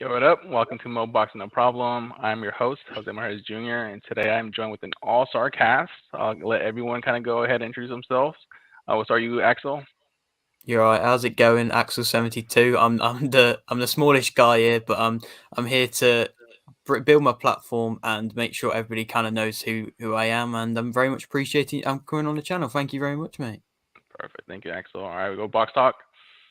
Yo, what up? Welcome to Mo Boxing No Problem. I'm your host, Jose Marquez Jr., and today I'm joined with an all-star cast. I'll let everyone kind of go ahead and introduce themselves. We'll start you, Axel. You're right. How's it going, Axel 72? I'm the smallish guy here, but I'm here to build my platform and make sure everybody kind of knows who I am, and I'm very much appreciating I'm coming on the channel. Thank you very much, mate. Perfect. Thank you, Axel. All right, we go box talk.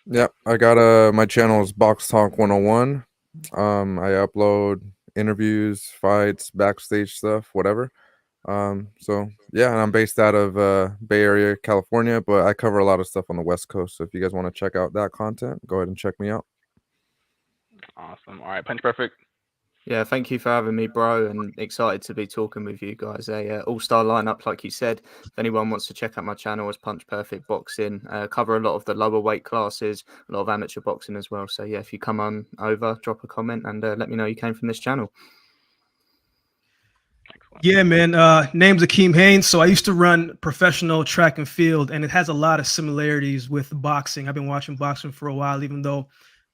Yeah, I got my channel is Box Talk 101. I upload interviews, fights, backstage stuff, whatever. So yeah, and I'm based out of Bay Area, California, but I cover a lot of stuff on the West Coast. So if you guys want to check out that content, go ahead and check me out. Awesome. All right, Punch Perfect. Yeah, thank you for having me, bro, and excited to be talking with you guys. All-star lineup, like you said. If anyone wants to check out my channel, it's Punch Perfect Boxing. Cover a lot of the lower weight classes, a lot of amateur boxing as well. So yeah, if you come on over, drop a comment and let me know you came from this channel. Excellent. Yeah, man. Name's Akeem Haynes. So I used to run professional track and field, and it has a lot of similarities with boxing. I've been watching boxing for a while, even though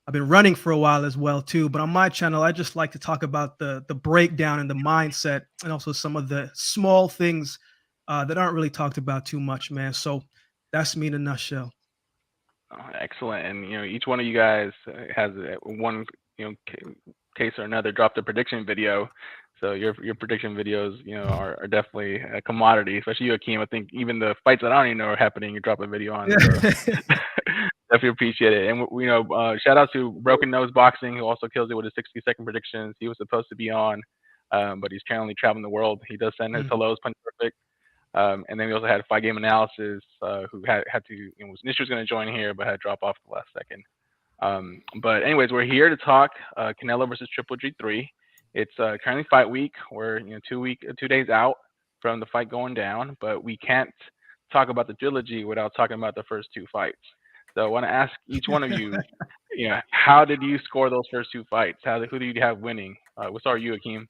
I've been running for a while as well too. But on my channel, I just like to talk about the breakdown and the mindset, and also some of the small things that aren't really talked about too much, man. So that's me in a nutshell. Excellent. And each one of you guys has one case or another dropped a prediction video. So your prediction videos, are definitely a commodity, especially you, Akeem. I think even the fights that I don't even know are happening, you drop a video on. So definitely appreciate it. And shout out to Broken Nose Boxing, who also kills it with his 60-second predictions. He was supposed to be on, but he's currently traveling the world. He does send his hellos, Punch Perfect. And then we also had Fight Game Analysis, who had to, was initially going to join here, but had to drop off at the last second. But anyways, we're here to talk Canelo versus Triple G3. It's currently fight week. We're 2 days out from the fight going down, but we can't talk about the trilogy without talking about the first two fights. So I want to ask each one of you, how did you score those first two fights? Who do you have winning? We'll start with you, Akeem.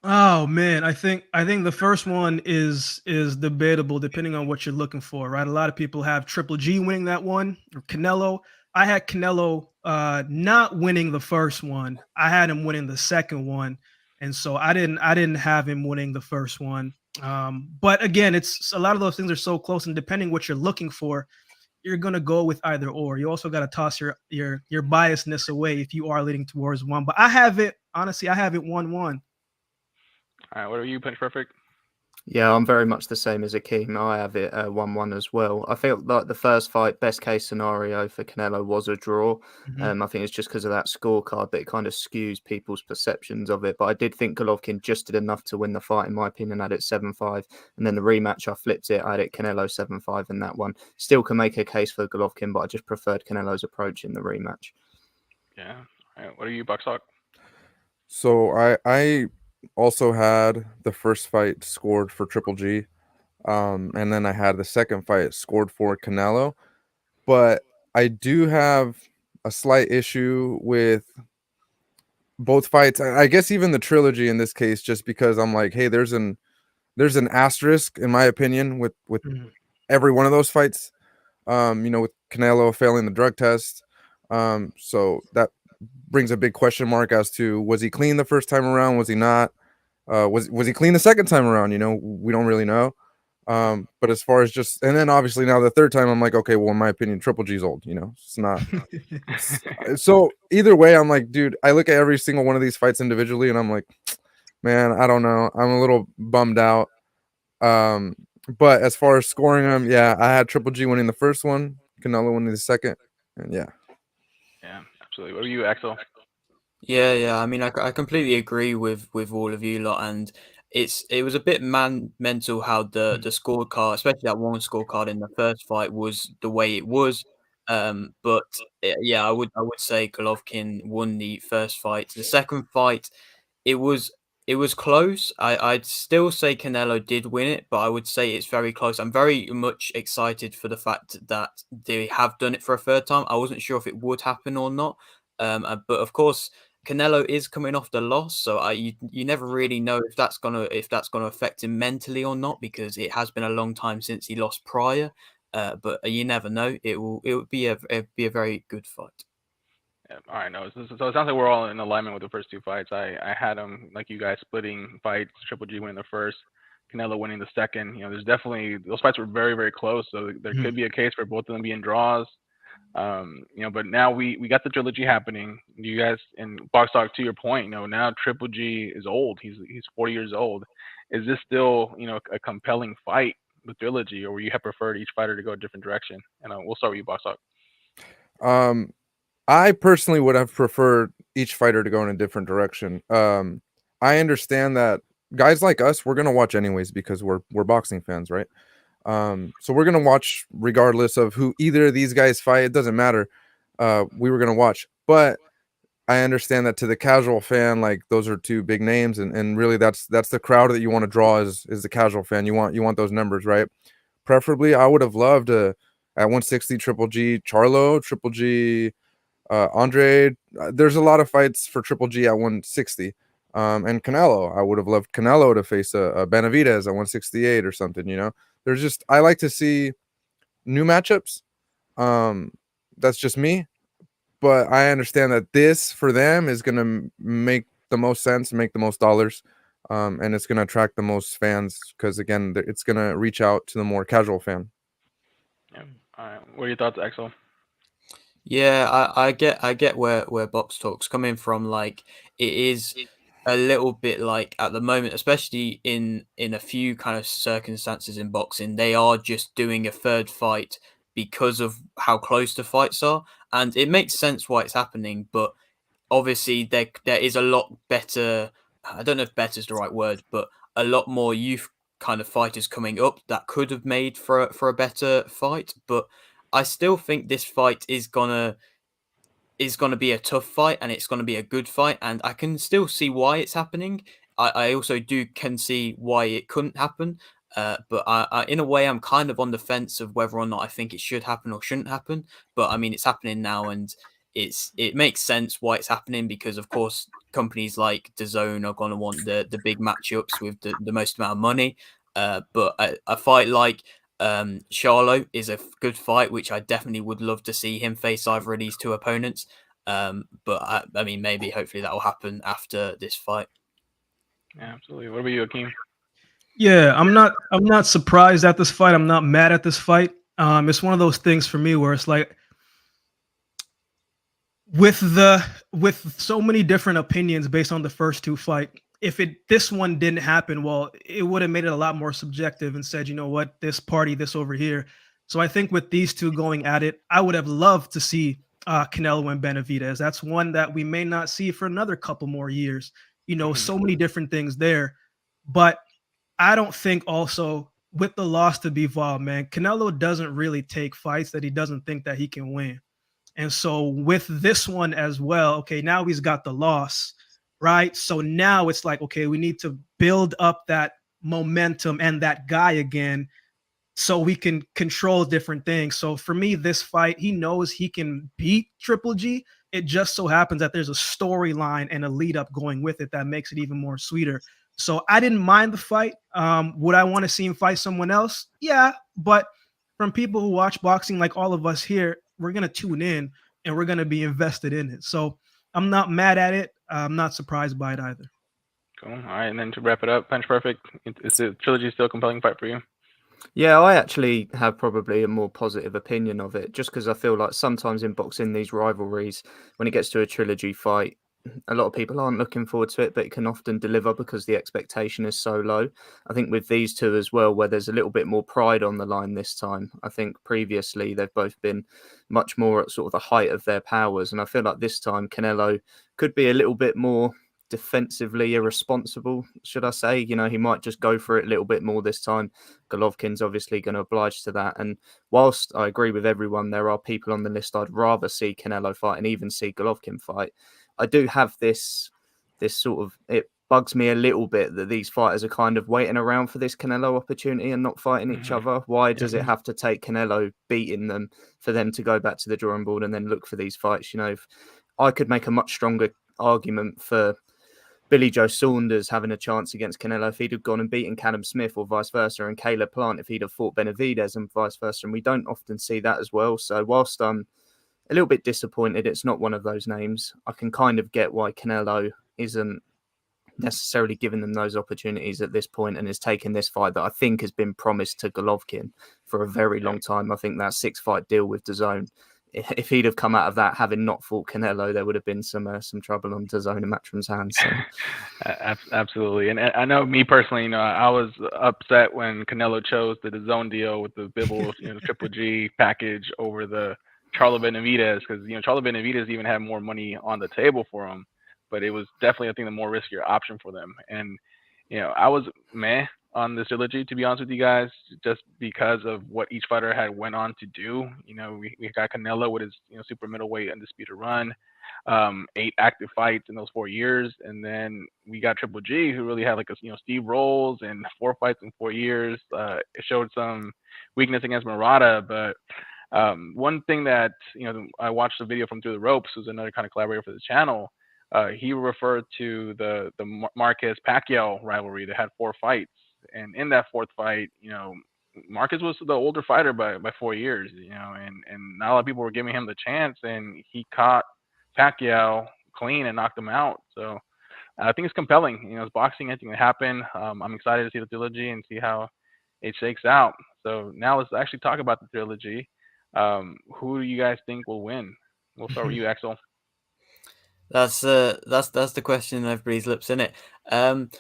Oh man, I think the first one is debatable depending on what you're looking for, right? A lot of people have Triple G winning that one or Canelo. I had Canelo not winning the first one. I had him winning the second one, and so I didn't have him winning the first one. But again, it's a lot of those things are so close, and depending what you're looking for, you're gonna go with either or. You also got to toss your biasness away if you are leaning towards one. But I have it 1-1. All right, what are you, Punch Perfect? Yeah, I'm very much the same as Akeem. I have it 1-1 as well. I feel like the first fight, best case scenario for Canelo was a draw. I think it's just because of that scorecard that it kind of skews people's perceptions of it. But I did think Golovkin just did enough to win the fight, in my opinion. I had it 7-5. And then the rematch, I flipped it. I had it Canelo 7-5 in that one. Still can make a case for Golovkin, but I just preferred Canelo's approach in the rematch. Yeah. All right, what are you, Boxhawk? So I also had the first fight scored for Triple G, and then I had the second fight scored for Canelo. But I do have a slight issue with both fights. I guess even the trilogy in this case, just because I'm like, hey, there's an asterisk in my opinion with every one of those fights. With Canelo failing the drug test, so that brings a big question mark as to, was he clean the first time around? Was he not? Was he clean the second time around? We don't really know. But as far as just, and then obviously now the third time, I'm like, okay, well, in my opinion, Triple G's old. It's not. So either way, I'm like, dude, I look at every single one of these fights individually, and I'm like, man, I don't know. I'm a little bummed out. But as far as scoring them, yeah, I had Triple G winning the first one, Canelo winning the second, and yeah. Yeah, absolutely. What are you, Axel? Yeah. I mean, I completely agree with all of you lot, and it was a bit mental how the scorecard, especially that one scorecard in the first fight, was the way it was. But yeah, I would say Golovkin won the first fight. The second fight, it was close. I'd still say Canelo did win it, but I would say it's very close. I'm very much excited for the fact that they have done it for a third time. I wasn't sure if it would happen or not. But of course, Canelo is coming off the loss, so you never really know if that's gonna affect him mentally or not, because it has been a long time since he lost prior. But you never know. It would be a very good fight. Yeah, all right, no. So it sounds like we're all in alignment with the first two fights. I had them like you guys splitting fights. Triple G winning the first, Canelo winning the second. You know, there's definitely those fights were very very close. So there could be a case for both of them being draws. You know, but now we got the trilogy happening. You guys in Box Talk, to your point, you know, now Triple G is old. He's 40 years old. Is this still, you know, a compelling fight, the trilogy, or would you have preferred each fighter to go a different direction? And we'll start with you, Box Talk. I personally would have preferred each fighter to go in a different direction. I understand that guys like us, we're gonna watch anyways because we're boxing fans, right? So we're gonna watch regardless of who either of these guys fight. It doesn't matter. We were gonna watch, but I understand that to the casual fan, like those are two big names, and really that's the crowd that you want to draw is the casual fan. You want those numbers, right? Preferably, I would have loved at 160 Triple G Charlo, Triple G Andre. There's a lot of fights for Triple G at 160. And Canelo, I would have loved Canelo to face a Benavidez at 168 or something. You know, there's just I like to see new matchups. That's just me. But I understand that this for them is going to make the most sense, make the most dollars, and it's going to attract the most fans because, again, it's going to reach out to the more casual fan. Yeah. All right. What are your thoughts, Axel? Yeah, I get where Box Talk's coming from. Like, it is a little bit like at the moment, especially in a few kind of circumstances in boxing, they are just doing a third fight because of how close the fights are, and it makes sense why it's happening. But obviously, there is a lot better. I don't know if "better" is the right word, but a lot more youth kind of fighters coming up that could have made for a better fight. But I still think this fight is gonna be a tough fight, and it's gonna be a good fight, and I can still see why it's happening. I also can see why it couldn't happen. But in a way, I'm kind of on the fence of whether or not I think it should happen or shouldn't happen. But I mean, it's happening now, and it makes sense why it's happening because, of course, companies like DAZN are going to want the big matchups with the most amount of money. But a fight like Charlo is a good fight, which I definitely would love to see him face either of these two opponents. But I mean, maybe hopefully that will happen after this fight. Yeah, absolutely. What about you, Akeem? Yeah, I'm not surprised at this fight. I'm not mad at this fight. It's one of those things for me where it's like with so many different opinions based on the first two fight. If this one didn't happen, well, it would have made it a lot more subjective and said, you know what, this party, this over here. So I think with these two going at it, I would have loved to see Canelo and Benavidez. That's one that we may not see for another couple more years. You know, so many different things there. But I don't think also with the loss to Bivol, man, Canelo doesn't really take fights that he doesn't think that he can win. And so with this one as well, okay, now he's got the loss, right? So now it's like, okay, we need to build up that momentum and that guy again so we can control different things. So for me, this fight, he knows he can beat Triple G. It just so happens that there's a storyline and a lead up going with it that makes it even more sweeter. So I didn't mind the fight. Would I want to see him fight someone else? Yeah, but from people who watch boxing like all of us here, we're going to tune in and we're going to be invested in it. So I'm not mad at it. I'm not surprised by it either. Cool. All right, and then to wrap it up, Punch Perfect, is the trilogy still a compelling fight for you? Yeah, I actually have probably a more positive opinion of it, just because I feel like sometimes in boxing, these rivalries, when it gets to a trilogy fight, a lot of people aren't looking forward to it, but it can often deliver because the expectation is so low. I think with these two as well, where there's a little bit more pride on the line this time. I think previously they've both been much more at sort of the height of their powers. And I feel like this time Canelo could be a little bit more defensively irresponsible, should I say. You know, he might just go for it a little bit more this time. Golovkin's obviously going to oblige to that. And whilst I agree with everyone, there are people on the list I'd rather see Canelo fight and even see Golovkin fight. I do have this sort of, it bugs me a little bit that these fighters are kind of waiting around for this Canelo opportunity and not fighting each other. Why does it have to take Canelo beating them for them to go back to the drawing board and then look for these fights? You know, I could make a much stronger argument for Billy Joe Saunders having a chance against Canelo if he'd have gone and beaten Callum Smith or vice versa, and Caleb Plant if he'd have fought Benavidez and vice versa. And we don't often see that as well. So whilst I'm a little bit disappointed it's not one of those names. I can kind of get why Canelo isn't necessarily giving them those opportunities at this point and is taking this fight that I think has been promised to Golovkin for a very long time. I think that 6-fight deal with DAZN, if he'd have come out of that having not fought Canelo, there would have been some trouble on DAZN and Matchroom's hands. So. Absolutely. And I know me personally, you know, I was upset when Canelo chose the DAZN deal with the Bibble, you know, Triple G package over the Charlo Benavidez, because, you know, Charlo Benavidez even had more money on the table for him. But it was definitely, I think, the more riskier option for them. And, you know, I was meh on this trilogy, to be honest with you guys, just because of what each fighter had went on to do. You know, we got Canelo with his, you know, super middleweight undisputed run, 8 active fights in those 4 years. And then we got Triple G, who really had like a, you know, Steve Rolls and 4 fights in 4 years. It showed some weakness against Murata, but one thing that, you know, I watched the video from Through the Ropes, who's another kind of collaborator for the channel. He referred to the Marquez Pacquiao rivalry that had 4 fights, and in that 4th fight, you know, Marquez was the older fighter by 4 years, you know, and not a lot of people were giving him the chance, and he caught Pacquiao clean and knocked him out. So I think it's compelling. You know, it's boxing, anything can happen. I'm excited to see the trilogy and see how it shakes out. So now let's actually talk about the trilogy. Who do you guys think will win? We'll start with you, Axel. That's the question on everybody's lips, isn't it?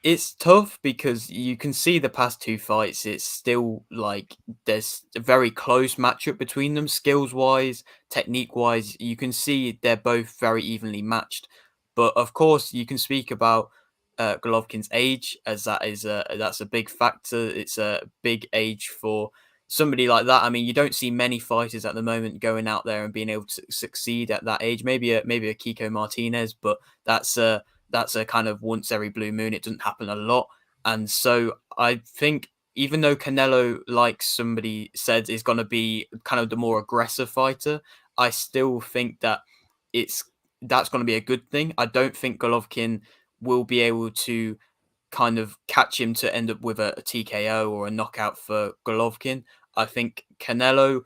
It's tough because you can see the past 2 fights. It's still like there's a very close matchup between them, skills wise, technique wise. You can see they're both very evenly matched. But of course, you can speak about Golovkin's age, as that's a big factor. It's a big age for somebody like that. I mean, you don't see many fighters at the moment going out there and being able to succeed at that age. Maybe a Kiko Martinez, but that's a kind of once every blue moon. It doesn't happen a lot. And so I think even though Canelo, like somebody said, is going to be kind of the more aggressive fighter, I still think that that's going to be a good thing. I don't think Golovkin will be able to kind of catch him to end up with a TKO or a knockout for Golovkin. I think Canelo,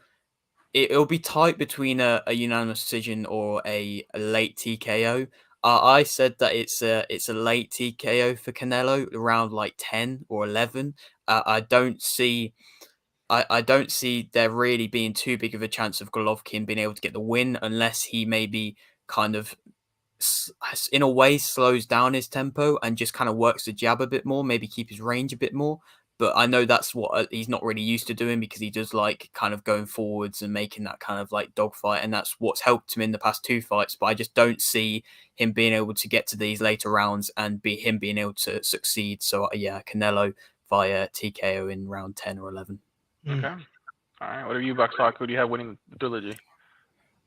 it'll be tight between a unanimous decision or a late TKO. I said that it's a late TKO for Canelo, around like 10 or 11. I don't see there really being too big of a chance of Golovkin being able to get the win unless he maybe kind of, in a way, slows down his tempo and just kind of works the jab a bit more, maybe keep his range a bit more. But I know that's what he's not really used to doing, because he does like kind of going forwards and making that kind of like dogfight. And that's what's helped him in the past 2 fights. But I just don't see him being able to get to these later rounds and him being able to succeed. So yeah, Canelo via TKO in round 10 or 11. Okay. All right. What are you, Buckstock? Who do you have winning the trilogy?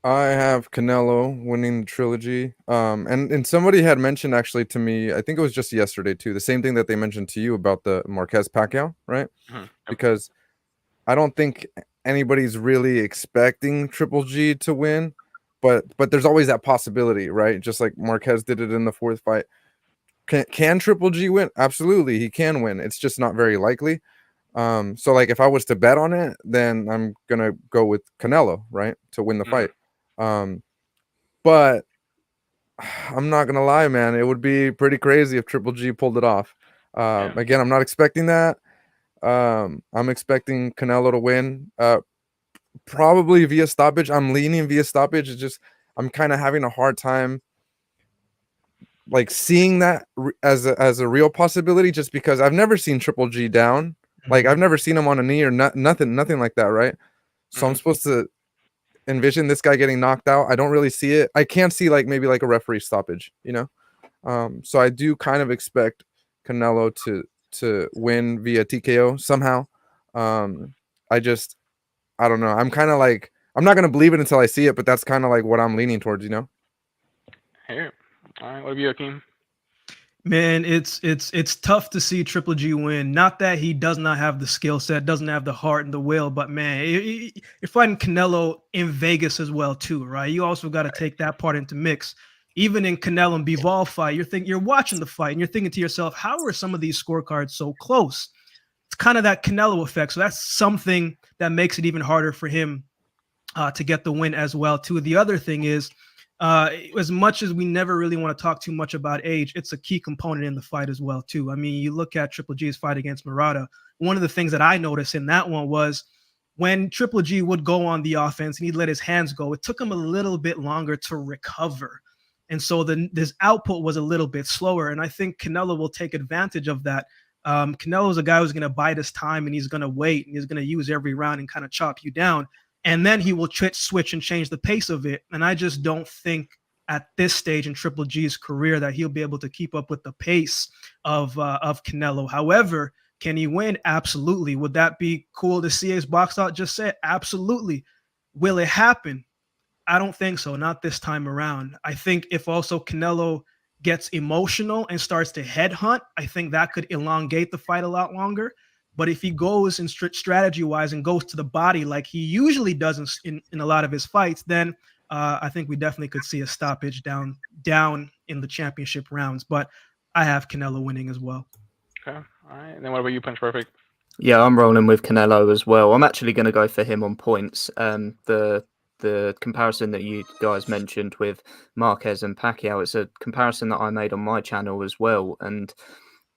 I have Canelo winning the trilogy. And somebody had mentioned actually to me, I think it was just yesterday too, the same thing that they mentioned to you about the Marquez Pacquiao, right? Mm-hmm. Because I don't think anybody's really expecting Triple G to win, but there's always that possibility, right? Just like Marquez did it in the 4th fight. Can Triple G win? Absolutely, he can win. It's just not very likely. So like if I was to bet on it, then I'm gonna go with Canelo, right, to win the fight. But I'm not gonna lie, man, it would be pretty crazy if Triple G pulled it off. Again, I'm not expecting that. I'm expecting Canelo to win, probably via stoppage. I'm leaning via stoppage. It's just I'm kind of having a hard time like seeing that as a real possibility, just because I've never seen Triple G down. Like I've never seen him on a knee or nothing like that, right? So I'm supposed to envision this guy getting knocked out. I don't really see it. I can't see like maybe like a referee stoppage, you know. So I do kind of expect Canelo to win via TKO somehow. I don't know. I'm kind of like, I'm not gonna believe it until I see it, but that's kind of like what I'm leaning towards, you know. Here, all right. What about you, Akeem? Man, it's tough to see Triple G win. Not that he does not have the skill set, doesn't have the heart and the will, but man, you're fighting Canelo in Vegas as well too, right? You also got to take that part into mix. Even in Canelo and Bivol fight, you're watching the fight and you're thinking to yourself, how are some of these scorecards so close? It's kind of that Canelo effect. So that's something that makes it even harder for him to get the win as well too. The other thing is, as much as we never really want to talk too much about age, it's a key component in the fight as well too. I mean, you look at Triple G's fight against Murata. One of the things that I noticed in that one was when Triple G would go on the offense and he'd let his hands go, it took him a little bit longer to recover. And so this output was a little bit slower. And I think Canelo will take advantage of that. Canelo is a guy who's going to bide his time and he's going to wait and he's going to use every round and kind of chop you down. And then he will switch and change the pace of it. And I just don't think at this stage in Triple G's career that he'll be able to keep up with the pace of Canelo. However, can he win? Absolutely. Would that be cool to see his box out? Just said, absolutely. Will it happen? I don't think so. Not this time around. I think if also Canelo gets emotional and starts to headhunt, I think that could elongate the fight a lot longer. But if he goes in strategy-wise and goes to the body like he usually does in a lot of his fights, then I think we definitely could see a stoppage down in the championship rounds. But I have Canelo winning as well. Okay. All right. And then what about you, Punch Perfect? Yeah, I'm rolling with Canelo as well. I'm actually going to go for him on points. The comparison that you guys mentioned with Marquez and Pacquiao, it's a comparison that I made on my channel as well. And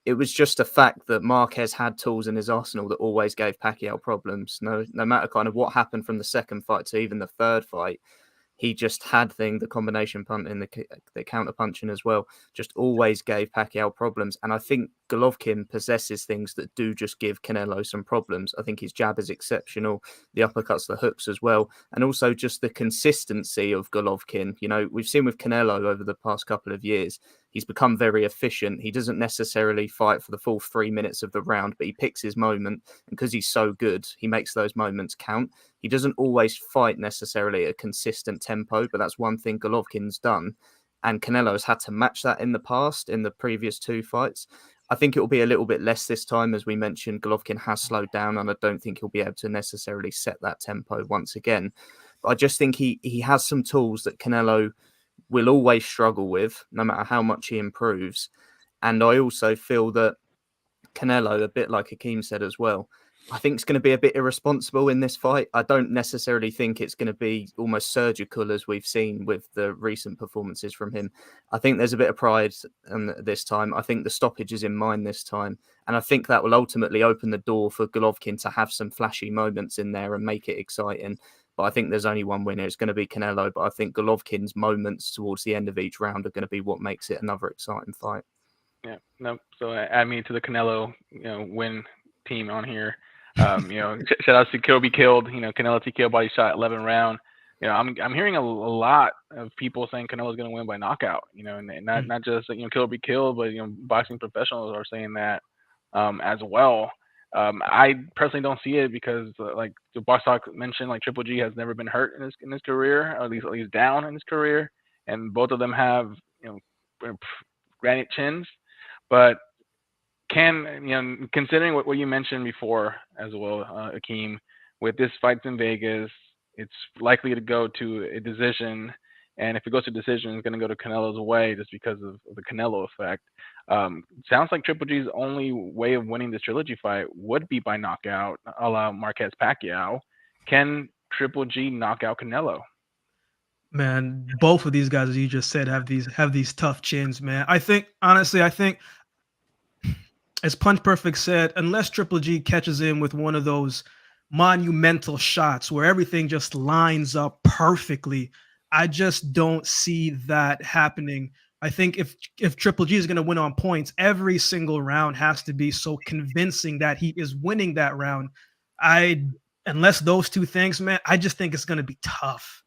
it was just a fact that Marquez had tools in his arsenal that always gave Pacquiao problems. No matter kind of what happened from the second fight to even the third fight, he just had the combination punch and the counter punching as well, just always gave Pacquiao problems. And I think Golovkin possesses things that do just give Canelo some problems. I think his jab is exceptional, the uppercuts, the hooks as well, and also just the consistency of Golovkin. You know, we've seen with Canelo over the past couple of years, he's become very efficient. He doesn't necessarily fight for the full 3 minutes of the round, but he picks his moment. And because he's so good, he makes those moments count. He doesn't always fight necessarily at a consistent tempo, but that's one thing Golovkin's done. And Canelo has had to match that in the past, in the previous two fights. I think it will be a little bit less this time. As we mentioned, Golovkin has slowed down, and I don't think he'll be able to necessarily set that tempo once again. But I just think he has some tools that Canelo will always struggle with, no matter how much he improves. And I also feel that Canelo, a bit like Akeem said as well, I think it's going to be a bit irresponsible in this fight. I don't necessarily think it's going to be almost surgical as we've seen with the recent performances from him. I think there's a bit of pride this time. I think the stoppage is in mind this time. And I think that will ultimately open the door for Golovkin to have some flashy moments in there and make it exciting. But I think there's only one winner. It's going to be Canelo. But I think Golovkin's moments towards the end of each round are going to be what makes it another exciting fight. Yeah, no. So add me to the Canelo, win team on here. Shout out to Kill Be Killed. Canelo TKO body shot 11 round. I'm hearing a lot of people saying Canelo's going to win by knockout. And not just Kill Be Killed, but boxing professionals are saying that as well. I personally don't see it because, like the Box Talk mentioned, like Triple G has never been hurt in his career, or at least down in his career, and both of them have granite chins, but considering what you mentioned before as well, Akeem, with this fight in Vegas, it's likely to go to a decision. And if it goes to decision, it's going to go to Canelo's way just because of the Canelo effect. Sounds like Triple G's only way of winning this trilogy fight would be by knockout, a la Marquez Pacquiao. Can Triple G knock out Canelo? Man, both of these guys, as you just said, have these tough chins, man. I think as Punch Perfect said, unless Triple G catches in with one of those monumental shots where everything just lines up perfectly, I just don't see that happening. I think if Triple G is going to win on points, every single round has to be so convincing that he is winning that round. Unless those two things, man, I just think it's going to be tough.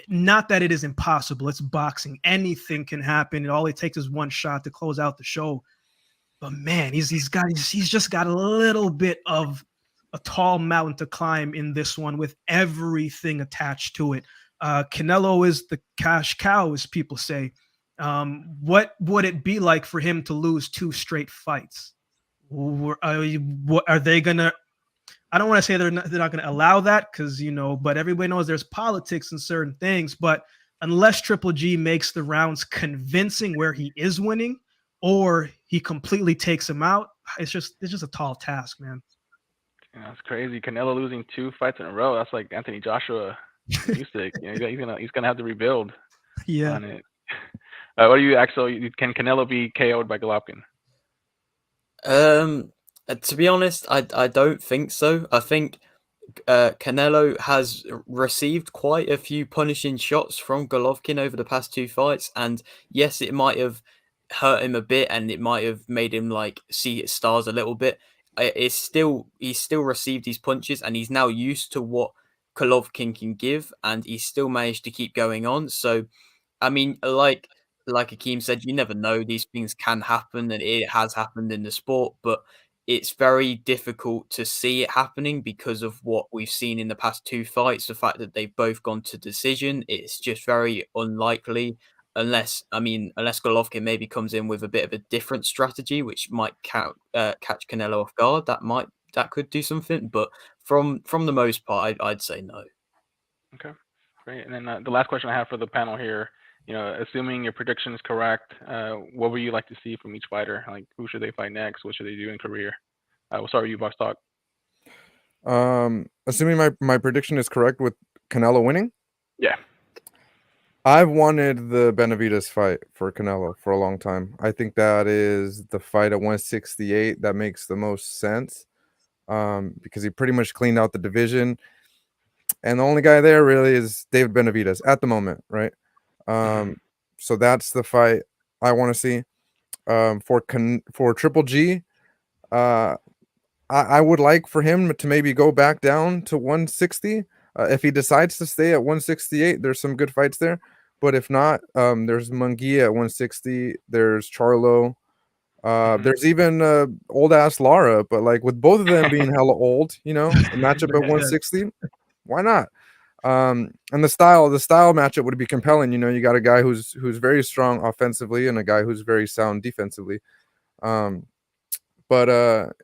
Not that it is impossible. It's boxing. Anything can happen. All it takes is one shot to close out the show. But man, he's just got a little bit of a tall mountain to climb in this one with everything attached to it. Canelo is the cash cow, as people say. What would it be like for him to lose 2 straight fights? Are they gonna? I don't want to say they're not going to allow that because but everybody knows there's politics in certain things. But unless Triple G makes the rounds convincing where he is winning, or he completely takes him out, it's just a tall task, man. That's crazy. Canelo losing 2 fights in a row. That's like Anthony Joshua Usyk, he's gonna have to rebuild Yeah. on it. What are you, Axel? Can Canelo be KO'd by Golovkin? To be honest, I don't think so. I think Canelo has received quite a few punishing shots from Golovkin over the past 2 fights, and yes, it might have hurt him a bit, and it might have made him like see his stars a little bit. He's still received these punches, and he's now used to what Golovkin can give, and he's still managed to keep going on. So, I mean, like Akeem said, you never know. These things can happen, and it has happened in the sport, but it's very difficult to see it happening because of what we've seen in the past 2 fights. The fact that they've both gone to decision, it's just very unlikely. Unless Golovkin maybe comes in with a bit of a different strategy, which might catch Canelo off guard. That could do something. But from the most part, I'd say no. Okay, great. And then the last question I have for the panel here, assuming your prediction is correct, what would you like to see from each fighter? Like, who should they fight next? What should they do in career? We'll start with you, Box Talk. Assuming my prediction is correct with Canelo winning. Yeah. I've wanted the Benavidez fight for Canelo for a long time. I think that is the fight at 168 that makes the most sense, because he pretty much cleaned out the division, and the only guy there really is David Benavidez at the moment, right? So that's the fight I want to see. For Triple G, I would like for him to maybe go back down to 160. If he decides to stay at 168, there's some good fights there. But if not, there's Munguia at 160. There's Charlo. There's even old ass Lara. But like with both of them being hella old, a matchup at 160, why not? And the style matchup would be compelling. You got a guy who's very strong offensively and a guy who's very sound defensively. But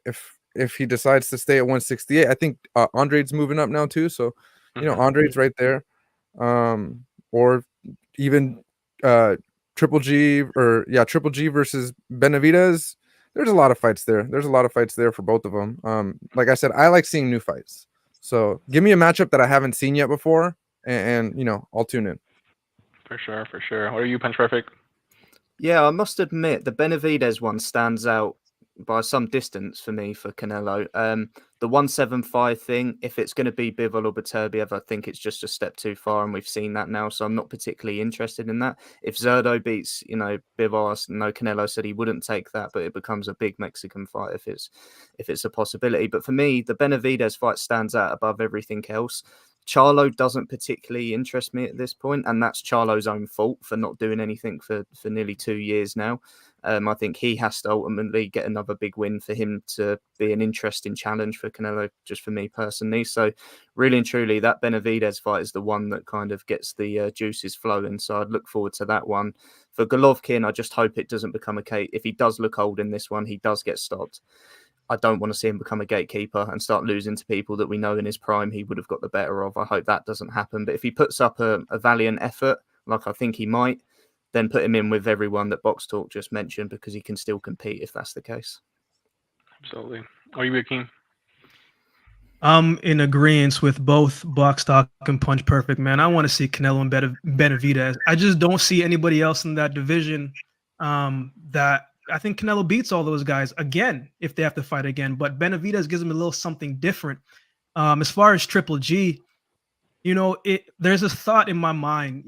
if he decides to stay at 168, I think Andrade's moving up now too. So Andrade's right there. Or even Triple G versus Benavidez. There's a lot of fights there. There's a lot of fights there for both of them. Like I said, I like seeing new fights. So give me a matchup that I haven't seen yet before, and I'll tune in. For sure. What are you, Punch Perfect? Yeah, I must admit the Benavidez one stands out by some distance for me for Canelo. The 175 thing, if it's going to be Bivol or Beterbiev, I think it's just a step too far, and we've seen that now. So I'm not particularly interested in that. If Zerdo beats, Bivol, no, Canelo said he wouldn't take that, but it becomes a big Mexican fight if it's a possibility. But for me, the Benavidez fight stands out above everything else. Charlo doesn't particularly interest me at this point, and that's Charlo's own fault for not doing anything for nearly 2 years now. I think he has to ultimately get another big win for him to be an interesting challenge for Canelo, just for me personally. So really and truly, that Benavidez fight is the one that kind of gets the juices flowing. So I'd look forward to that one. For Golovkin, I just hope it doesn't become a case. If he does look old in this one, he does get stopped. I don't want to see him become a gatekeeper and start losing to people that we know in his prime he would have got the better of. I hope that doesn't happen. But if he puts up a valiant effort, like I think he might, then put him in with everyone that Box Talk just mentioned, because he can still compete if that's the case. Absolutely. Are you, Akeem? I'm in agreement with both Box Talk and Punch Perfect, man. I want to see Canelo and Benavidez. I just don't see anybody else in that division that I think Canelo beats all those guys again if they have to fight again. But Benavidez gives him a little something different. As far as Triple G, there's a thought in my mind,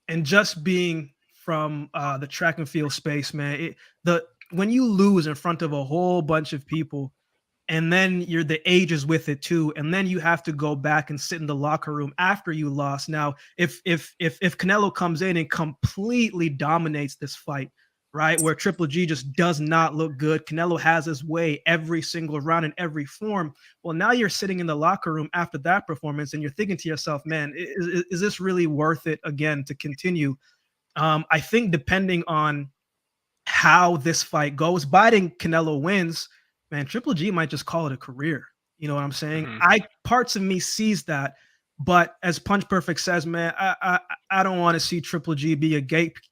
and just being from the track and field space, man, when you lose in front of a whole bunch of people, and then the age is with it too, and then you have to go back and sit in the locker room after you lost. Now, if Canelo comes in and completely dominates this fight, right, where Triple G just does not look good, Canelo has his way every single round in every form. Well, now you're sitting in the locker room after that performance, and you're thinking to yourself, man, is this really worth it again to continue? I think depending on how this fight goes, Biden Canelo wins, man, Triple G might just call it a career. You know what I'm saying? Parts of me sees that, but as Punch Perfect says, man, I don't want to see Triple G be a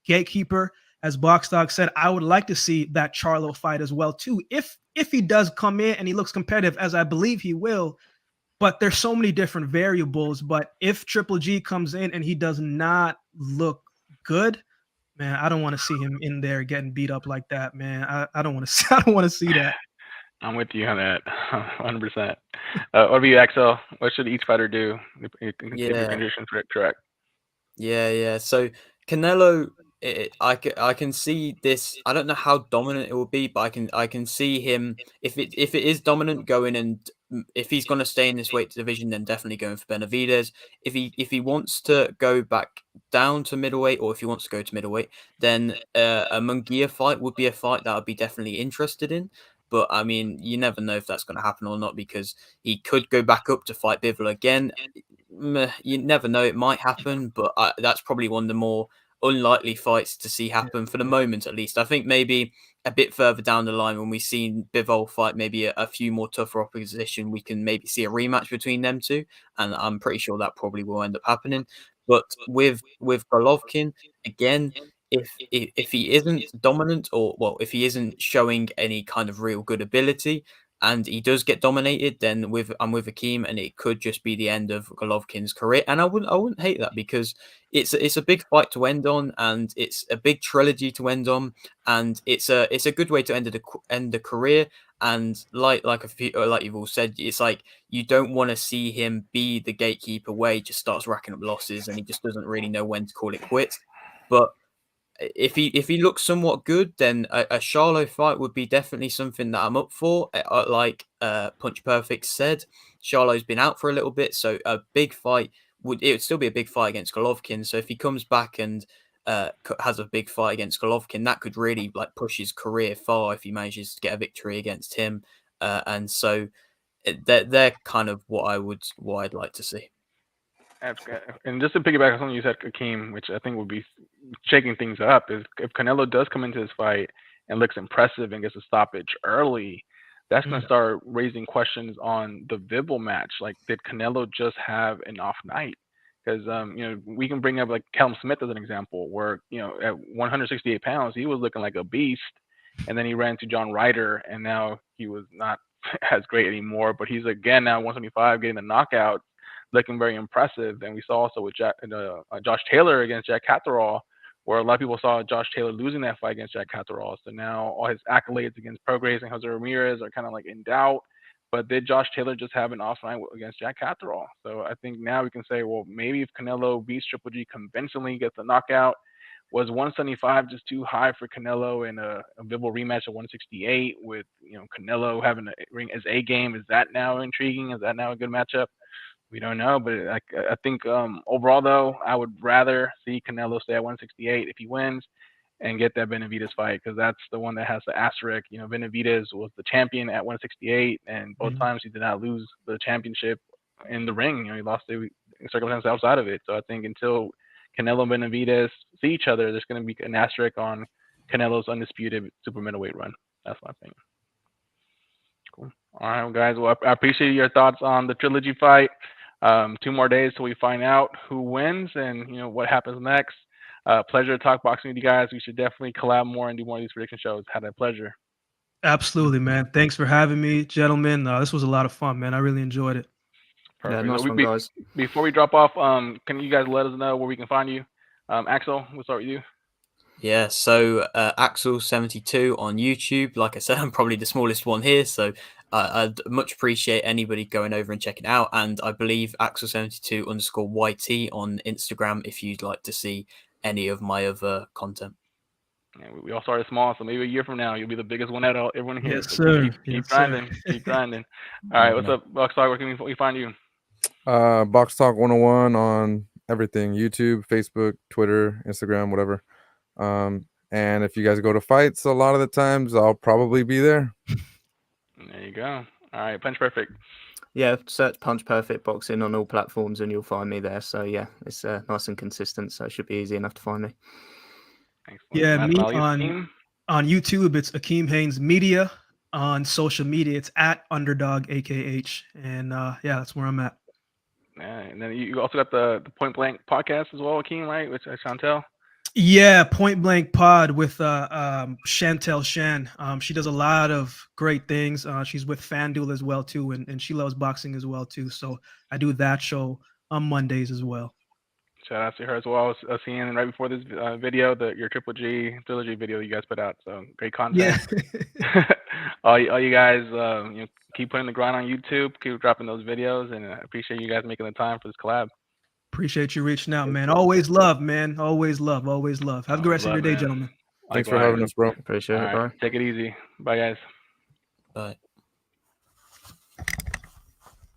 gatekeeper. As Box Dog said, I would like to see that Charlo fight as well too. If he does come in and he looks competitive, as I believe he will, But there's so many different variables. But if Triple G comes in and he does not look good, man, I don't want to see him in there getting beat up like that, man. I don't want to I don't want to see that. I'm with you on that, 100%. What about you, Axel? What should each fighter do if your Yeah. conditions are correct? Yeah. So Canelo, I can see this. I don't know how dominant it will be, but I can see him if it is dominant going and if he's going to stay in this weight division, then definitely going for Benavidez. If he wants to go back down to middleweight, or if he wants to go to middleweight, then a Munguia fight would be a fight that I'd be definitely interested in. But I mean, you never know if that's going to happen or not because he could go back up to fight Bivol again. You never know; it might happen, but that's probably one of the more unlikely fights to see happen for the moment, at least. I think maybe a bit further down the line when we've seen Bivol fight maybe a few more tougher opposition, we can maybe see a rematch between them two, and I'm pretty sure that probably will end up happening. But with Golovkin again, if he isn't dominant or well, if he isn't showing any kind of real good ability, and he does get dominated, then I'm with Akeem, and it could just be the end of Golovkin's career. And I wouldn't hate that because it's a big fight to end on, and it's a big trilogy to end on, and it's a good way to end the career. And like you've all said, it's like you don't want to see him be the gatekeeper where he just starts racking up losses and he just doesn't really know when to call it quits. But if he looks somewhat good, then a Charlo fight would be definitely something that I'm up for. Like Punch Perfect said, Charlo's been out for a little bit, so a big fight would still be a big fight against Golovkin. So if he comes back and has a big fight against Golovkin, that could really like push his career far if he manages to get a victory against him. And so they're kind of what I'd like to see. And just to piggyback on something you said, Akeem, which I think would be shaking things up, is if Canelo does come into this fight and looks impressive and gets a stoppage early, that's going to start raising questions on the Bivol match. Like, did Canelo just have an off night? Because we can bring up like Callum Smith as an example, where at 168 pounds he was looking like a beast, and then he ran to John Ryder, and now he was not as great anymore. But he's again now 175 getting the knockout, looking very impressive. And we saw also with Josh Taylor against Jack Catterall, where a lot of people saw Josh Taylor losing that fight against Jack Catterall. So now all his accolades against Prograis and Jose Ramirez are kind of like in doubt. But did Josh Taylor just have an off night against Jack Catterall? So I think now we can say, well, maybe if Canelo beats Triple G convincingly, gets a knockout, was 175 just too high for Canelo in a Bivol rematch at 168 with Canelo having to ring his A game? Is that now intriguing? Is that now a good matchup? We don't know, but I think overall, though, I would rather see Canelo stay at 168 if he wins and get that Benavidez fight, because that's the one that has the asterisk. Benavidez was the champion at 168, and both times he did not lose the championship in the ring. He lost it in circumstances outside of it. So I think until Canelo and Benavidez see each other, there's going to be an asterisk on Canelo's undisputed super middleweight run. That's my opinion. Cool. All right, well, guys. Well, I appreciate your thoughts on the trilogy fight. 2 more days till we find out who wins and what happens next. Pleasure to talk boxing with you guys. We should definitely collab more and do more of these prediction shows. Had a pleasure. Absolutely, man. Thanks for having me, gentlemen. This was a lot of fun, man. I really enjoyed it. Perfect. Yeah, nice one, guys. Before we drop off, can you guys let us know where we can find you? Axel, we'll start with you. Yeah, so Axel72 on YouTube. Like I said, I'm probably the smallest one here, so I'd much appreciate anybody going over and checking it out. And I believe Axel72_YT on Instagram if you'd like to see any of my other content. Yeah, we all started small, so maybe a year from now you'll be the biggest one out of everyone here. Yes, so sir. Keep grinding. Keep grinding. All right, what's up, Box Talk? Where can we find you? Box Talk 101 on everything: YouTube, Facebook, Twitter, Instagram, whatever. And if you guys go to fights, a lot of the times I'll probably be there. There you go. All right, Punch Perfect. Yeah, search Punch Perfect Boxing on all platforms and you'll find me there. So yeah, it's nice and consistent, so it should be easy enough to find me. Excellent. Yeah, me on YouTube, it's Akeem Haynes Media. On social media, it's at Underdog AKH, and yeah, that's where I'm at. Yeah, and then you also got the Point Blank podcast as well, Akeem, right? Which I can't tell. Yeah, Point Blank Pod with Chantel Shan. She does a lot of great things. She's with FanDuel as well too, and she loves boxing as well too. So I do that show on Mondays as well. Shout out to her as well. I was seeing right before this video your Triple G trilogy video you guys put out. So great content. Yeah. all you guys, keep putting the grind on YouTube. Keep dropping those videos, and I appreciate you guys making the time for this collab. Appreciate you reaching out, man. Always love, man. Always love. Always love. Have a good rest of your day, man. gentlemen. Thanks for having us, bro. Appreciate it, bro. Take it easy. Bye, guys. Bye.